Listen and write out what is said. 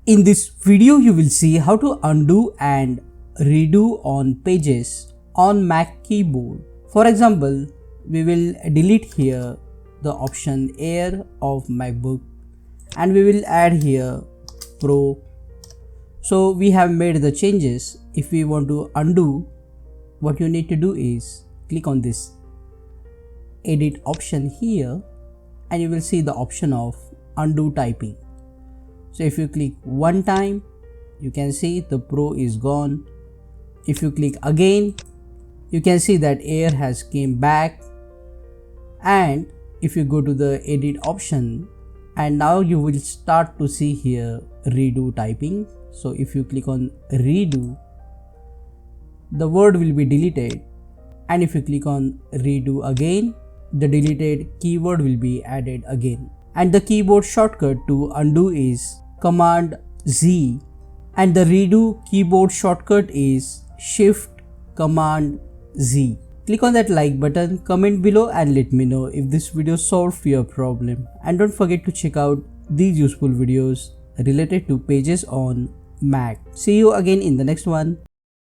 In this video, you will see how to undo and redo on pages on Mac keyboard. For example, we will delete here the option Air of MacBook and we will add here Pro. So we have made the changes. If we want to undo, what you need to do is click on this edit option here and you will see the option of undo typing. So if you click one time, you can see the Pro is gone. If you click again, you can see that Air has came back. And if you go to the edit option, and now you will start to see here redo typing. So if you click on redo, the word will be deleted, and if you click on redo again, the deleted keyword will be added again. And the keyboard shortcut to undo is Command Z, and the redo keyboard shortcut is Shift Command Z. Click on that like button, comment below and let me know if this video solved your problem. And don't forget to check out these useful videos related to pages on Mac. See you again in the next one.